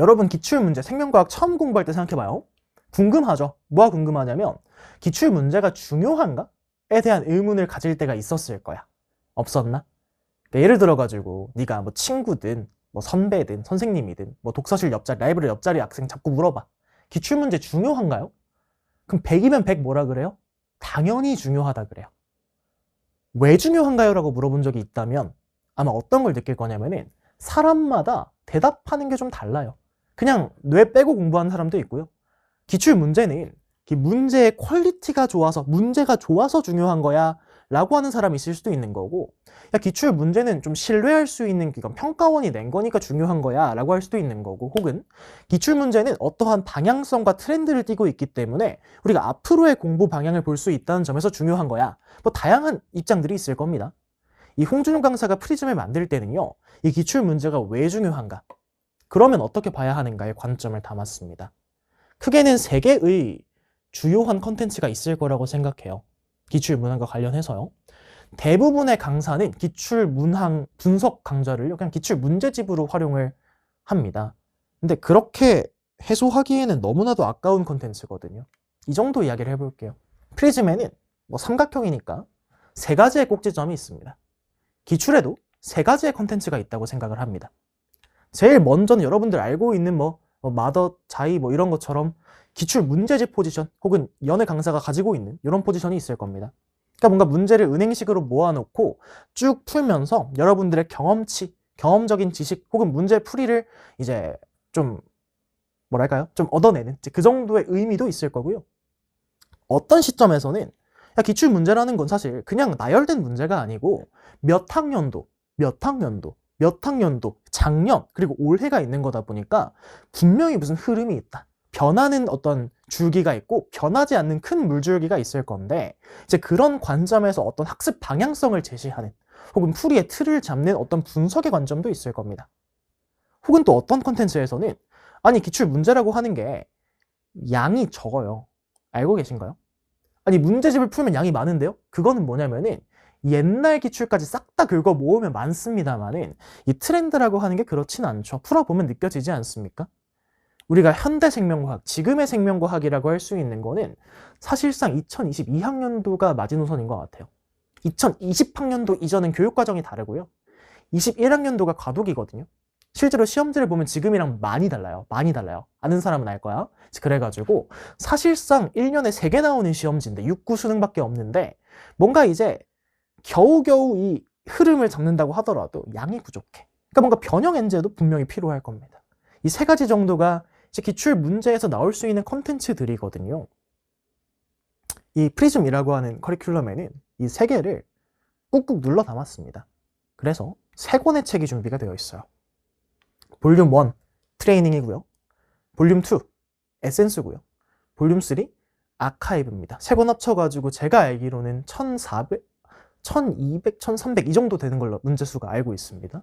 여러분 기출문제 생명과학 처음 공부할 때 생각해봐요. 궁금하죠? 뭐가 궁금하냐면 기출문제가 중요한가?에 대한 의문을 가질 때가 있었을 거야. 없었나? 그러니까 예를 들어가지고 네가 뭐 친구든 뭐 선배든 선생님이든 뭐 독서실 옆자리 라이브러리 옆자리 학생 자꾸 물어봐. 기출문제 중요한가요? 그럼 100이면 100 뭐라 그래요? 당연히 중요하다 그래요. 왜 중요한가요? 라고 물어본 적이 있다면 아마 어떤 걸 느낄 거냐면은 사람마다 대답하는 게 좀 달라요. 그냥 뇌 빼고 공부하는 사람도 있고요. 기출 문제는 문제의 퀄리티가 좋아서 문제가 좋아서 중요한 거야 라고 하는 사람이 있을 수도 있는 거고, 야, 기출 문제는 좀 신뢰할 수 있는 기관 평가원이 낸 거니까 중요한 거야 라고 할 수도 있는 거고, 혹은 기출 문제는 어떠한 방향성과 트렌드를 띠고 있기 때문에 우리가 앞으로의 공부 방향을 볼 수 있다는 점에서 중요한 거야. 뭐 다양한 입장들이 있을 겁니다. 이 홍준호 강사가 프리즘을 만들 때는요, 이 기출 문제가 왜 중요한가, 그러면 어떻게 봐야 하는가의 관점을 담았습니다. 크게는 3개의 주요한 컨텐츠가 있을 거라고 생각해요. 기출 문항과 관련해서요. 대부분의 강사는 기출 문항 분석 강좌를 그냥 기출 문제집으로 활용을 합니다. 근데 그렇게 해소하기에는 너무나도 아까운 컨텐츠거든요. 이 정도 이야기를 해볼게요. 프리즘에는 뭐 삼각형이니까 3가지의 꼭지점이 있습니다. 기출에도 3가지의 컨텐츠가 있다고 생각을 합니다. 제일 먼저는 여러분들 알고 있는 마더, 자이 이런 것처럼 기출 문제집 포지션 혹은 연애 강사가 가지고 있는 이런 포지션이 있을 겁니다. 그러니까 뭔가 문제를 은행식으로 모아놓고 쭉 풀면서 여러분들의 경험치, 경험적인 지식 혹은 문제 풀이를 이제 좀 뭐랄까요? 좀 얻어내는 그 정도의 의미도 있을 거고요. 어떤 시점에서는 기출 문제라는 건 사실 그냥 나열된 문제가 아니고 몇 학년도, 작년, 그리고 올해가 있는 거다 보니까 분명히 무슨 흐름이 있다. 변하는 어떤 줄기가 있고 변하지 않는 큰 물줄기가 있을 건데, 이제 그런 관점에서 어떤 학습 방향성을 제시하는 혹은 풀이의 틀을 잡는 어떤 분석의 관점도 있을 겁니다. 혹은 또 어떤 컨텐츠에서는 아니 기출 문제라고 하는 게 양이 적어요. 알고 계신가요? 아니 문제집을 풀면 양이 많은데요? 그거는 뭐냐면은 옛날 기출까지 싹 다 긁어 모으면 많습니다만은 이 트렌드라고 하는 게 그렇진 않죠. 풀어보면 느껴지지 않습니까? 우리가 현대 생명과학, 지금의 생명과학이라고 할 수 있는 거는 사실상 2022학년도가 마지노선인 것 같아요. 2020학년도 이전은 교육과정이 다르고요. 21학년도가 과도기거든요. 실제로 시험지를 보면 지금이랑 많이 달라요. 많이 달라요. 아는 사람은 알 거야. 그래가지고 사실상 1년에 3개 나오는 시험지인데 6구 수능밖에 없는데 뭔가 이제 겨우겨우 이 흐름을 잡는다고 하더라도 양이 부족해. 그러니까 뭔가 변형 엔제도 분명히 필요할 겁니다. 이 3가지 정도가 이제 기출 문제에서 나올 수 있는 컨텐츠들이거든요. 이 프리즘이라고 하는 커리큘럼에는 이 3개를 꾹꾹 눌러 담았습니다. 그래서 3권의 책이 준비가 되어 있어요. 볼륨 1 트레이닝이고요. 볼륨 2 에센스고요. 볼륨 3 아카이브입니다. 3권 합쳐가지고 제가 알기로는 1400, 1200, 1300 이 정도 되는 걸로 문제수가 알고 있습니다.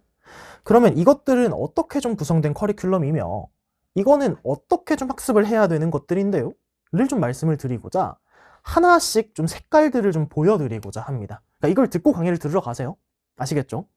그러면 이것들은 어떻게 좀 구성된 커리큘럼이며 이거는 어떻게 좀 학습을 해야 되는 것들인데요? 를 좀 말씀을 드리고자 하나씩 좀 색깔들을 좀 보여드리고자 합니다. 그러니까 이걸 듣고 강의를 들으러 가세요. 아시겠죠?